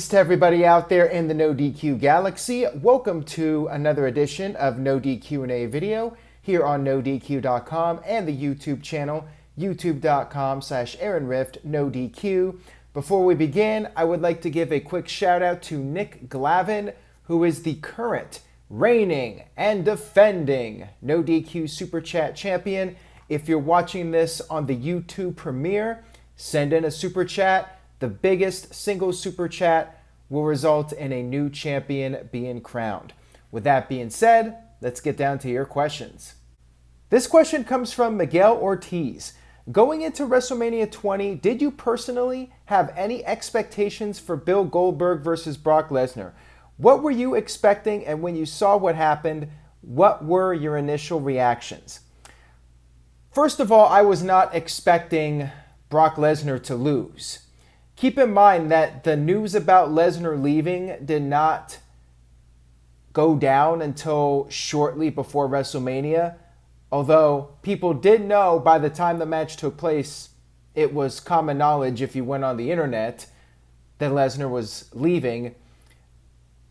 Greetings to everybody out there in the NoDQ galaxy. Welcome to another edition of NoDQ&A video here on NoDQ.com and the YouTube channel, youtube.com/AaronRift, Before we begin, I would like to give a quick shout out to Nick Glavin, who is the current reigning and defending NoDQ Super Chat champion. If you're watching this on the YouTube premiere, send in a Super Chat. The biggest single Super Chat will result in a new champion being crowned. With that being said, let's get down to your questions. This question comes from Miguel Ortiz. Going into WrestleMania 20, did you personally have any expectations for Bill Goldberg versus Brock Lesnar? What were you expecting, and when you saw what happened, what were your initial reactions? First of all, I was not expecting Brock Lesnar to lose. Keep in mind that the news about Lesnar leaving did not go down until shortly before WrestleMania. Although people did know by the time the match took place, it was common knowledge if you went on the internet that Lesnar was leaving.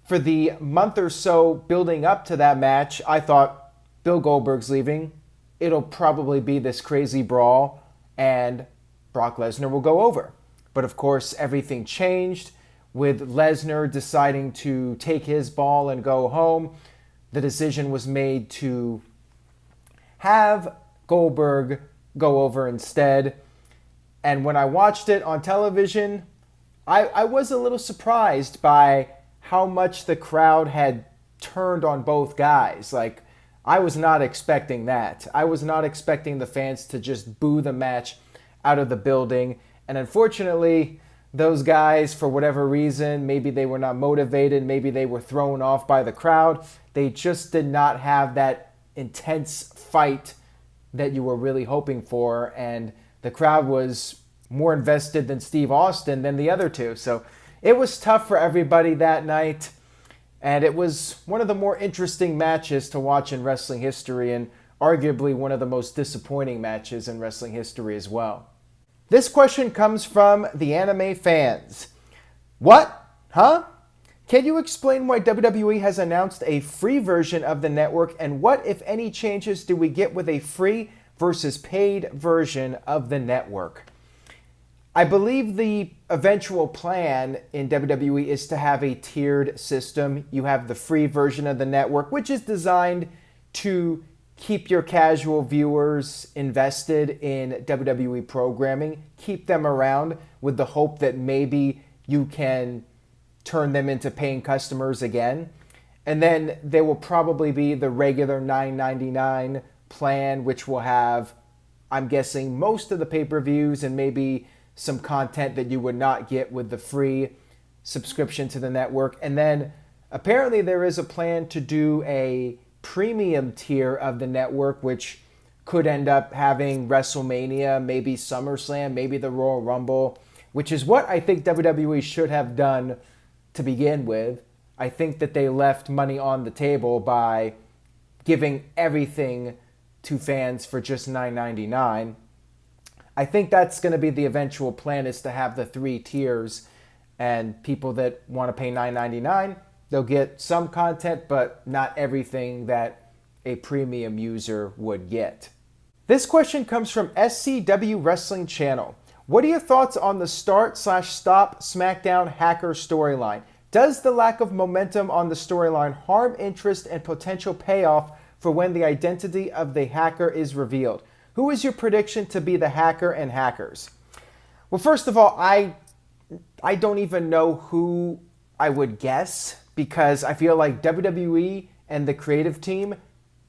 For the month or so building up to that match, I thought Bill Goldberg's leaving. It'll probably be this crazy brawl and Brock Lesnar will go over. But of course, everything changed with Lesnar deciding to take his ball and go home. The decision was made to have Goldberg go over instead. And when I watched it on television, I was a little surprised by how much the crowd had turned on both guys. Like, I was not expecting that. I was not expecting the fans to just boo the match out of the building. And unfortunately, those guys, for whatever reason, maybe they were not motivated, maybe they were thrown off by the crowd. They just did not have that intense fight that you were really hoping for. And the crowd was more invested than Steve Austin than the other two. So it was tough for everybody that night. And it was one of the more interesting matches to watch in wrestling history, and arguably one of the most disappointing matches in wrestling history as well. This question comes from the anime fans. What? Huh? Can you explain why WWE has announced a free version of the network, and what, if any, changes do we get with a free versus paid version of the network? I believe the eventual plan in WWE is to have a tiered system. You have the free version of the network, which is designed to keep your casual viewers invested in WWE programming, keep them around with the hope that maybe you can turn them into paying customers again. And then there will probably be the regular $9.99 plan, which will have, I'm guessing, most of the pay-per-views and maybe some content that you would not get with the free subscription to the network. And then apparently there is a plan to do a premium tier of the network, which could end up having WrestleMania, maybe SummerSlam, maybe the Royal Rumble, which is what I think WWE should have done to begin with. I think that they left money on the table by giving everything to fans for just $9.99. I think that's going to be the eventual plan, is to have the three tiers, and people that want to pay $9.99, they'll get some content, but not everything that a premium user would get. This question comes from SCW Wrestling Channel. What are your thoughts on the start/stop Smackdown hacker storyline? Does the lack of momentum on the storyline harm interest and potential payoff for when the identity of the hacker is revealed? Who is your prediction to be the hacker and hackers? Well, first of all, I don't even know who I would guess, because I feel like WWE and the creative team,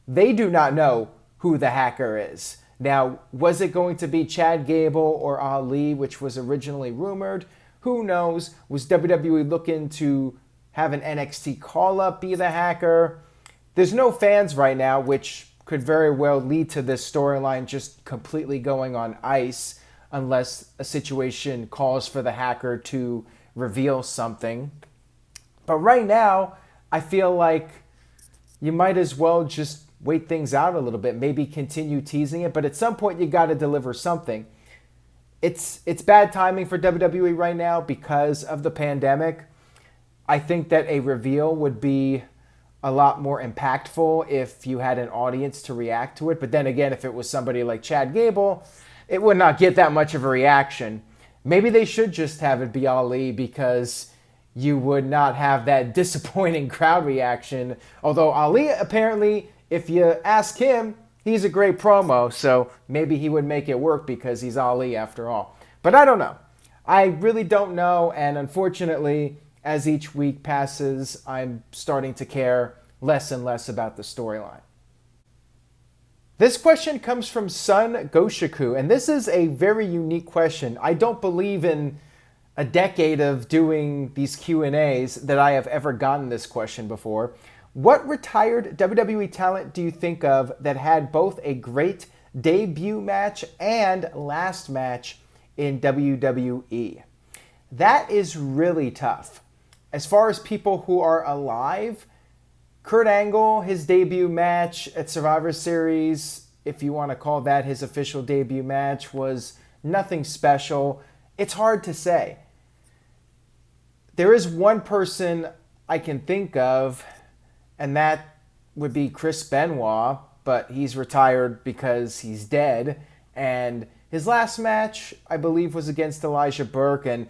they do not know who the hacker is. Now, was it going to be Chad Gable or Ali, which was originally rumored? Who knows? Was WWE looking to have an NXT call-up be the hacker? There's no fans right now, which could very well lead to this storyline just completely going on ice unless a situation calls for the hacker to reveal something. But right now, I feel like you might as well just wait things out a little bit, maybe continue teasing it, but at some point you got to deliver something. It's bad timing for WWE right now because of the pandemic. I think that a reveal would be a lot more impactful if you had an audience to react to it. But then again, if it was somebody like Chad Gable, it would not get that much of a reaction. Maybe they should just have it be Ali, because you would not have that disappointing crowd reaction. Although Ali, apparently, if you ask him, he's a great promo, so maybe he would make it work because he's Ali after all. But I don't know. I really don't know, and unfortunately, as each week passes, I'm starting to care less and less about the storyline. This question comes from Sun Goshiku, and this is a very unique question. I don't believe in a decade of doing these Q&As that I have ever gotten this question before. What retired WWE talent do you think of that had both a great debut match and last match in WWE? That is really tough. As far as people who are alive, Kurt Angle, his debut match at Survivor Series, if you want to call that his official debut match, was nothing special. It's hard to say. There is one person I can think of, and that would be Chris Benoit, but he's retired because he's dead. And his last match, I believe, was against Elijah Burke, and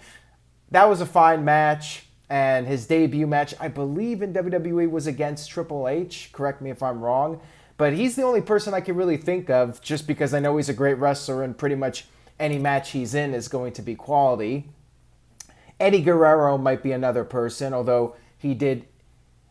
that was a fine match. And his debut match, I believe, in WWE was against Triple H. Correct me if I'm wrong. But he's the only person I can really think of, just because I know he's a great wrestler and pretty much any match he's in is going to be quality. Eddie Guerrero might be another person, although he did,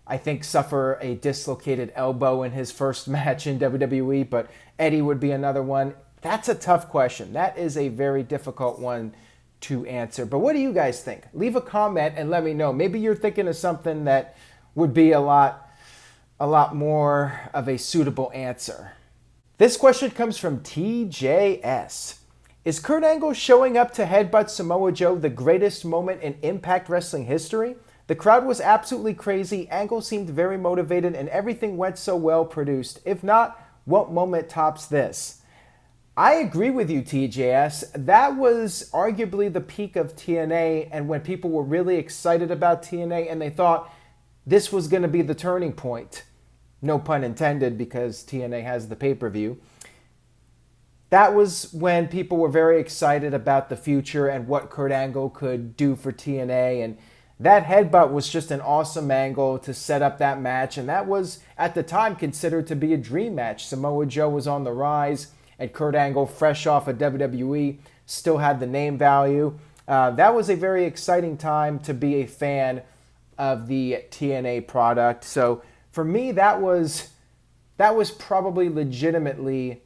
I think, suffer a dislocated elbow in his first match in WWE, but Eddie would be another one. That's a tough question. That is a very difficult one to answer. But what do you guys think? Leave a comment and let me know. Maybe you're thinking of something that would be a lot more of a suitable answer. This question comes from TJS. Is Kurt Angle showing up to headbutt Samoa Joe the greatest moment in Impact Wrestling history? The crowd was absolutely crazy. Angle seemed very motivated and everything went so well produced. If not, what moment tops this? I agree with you, TJS. That was arguably the peak of TNA, and when people were really excited about TNA and they thought this was going to be the turning point. No pun intended, because TNA has the pay-per-view. That was when people were very excited about the future and what Kurt Angle could do for TNA. And that headbutt was just an awesome angle to set up that match. And that was, at the time, considered to be a dream match. Samoa Joe was on the rise, and Kurt Angle, fresh off of WWE, still had the name value. That was a very exciting time to be a fan of the TNA product. So for me, that was probably legitimately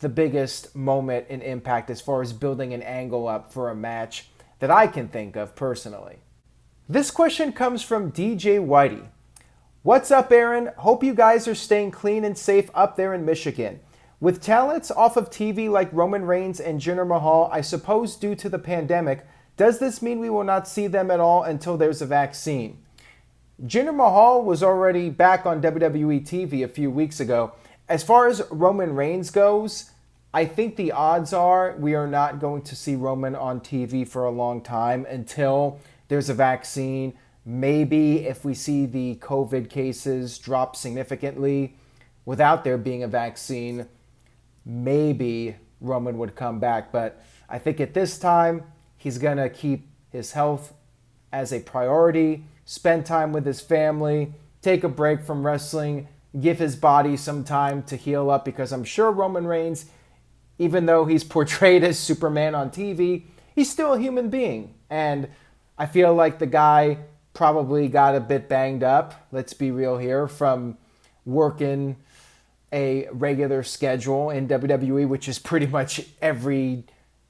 the biggest moment in Impact as far as building an angle up for a match that I can think of personally. This question comes from DJ Whitey. What's up, Aaron? Hope you guys are staying clean and safe up there in Michigan. With talents off of TV like Roman Reigns and Jinder Mahal, I suppose due to the pandemic, does this mean we will not see them at all until there's a vaccine? Jinder Mahal was already back on WWE TV a few weeks ago. As far as Roman Reigns goes, I think the odds are we are not going to see Roman on TV for a long time until there's a vaccine. Maybe if we see the COVID cases drop significantly without there being a vaccine, maybe Roman would come back. But I think at this time, he's going to keep his health as a priority, spend time with his family, take a break from wrestling, give his body some time to heal up, because I'm sure Roman Reigns, even though he's portrayed as Superman on TV, he's still a human being. And I feel like the guy probably got a bit banged up, let's be real here, from working a regular schedule in WWE, which is pretty much every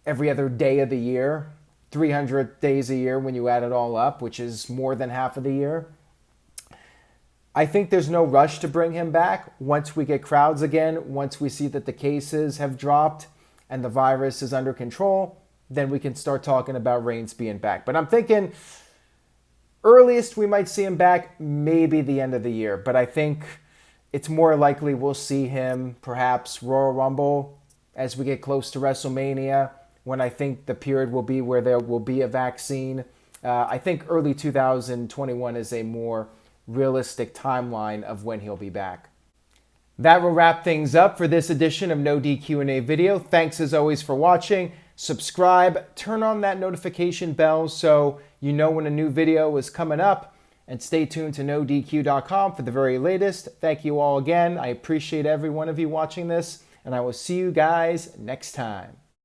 other day of the year, 300 days a year when you add it all up, which is more than half of the year. I think there's no rush to bring him back once we get crowds again, once we see that the cases have dropped and the virus is under control, then we can start talking about Reigns being back. But I'm thinking earliest we might see him back, maybe the end of the year. But I think it's more likely we'll see him perhaps Royal Rumble as we get close to WrestleMania, when I think the period will be where there will be a vaccine. I think early 2021 is a more realistic timeline of when he'll be back. That will wrap things up for this edition of No DQ&A video. Thanks as always for watching. Subscribe, turn on that notification bell so you know when a new video is coming up, and stay tuned to NoDQ.com for the very latest. Thank you all again. I appreciate every one of you watching this, and I will see you guys next time.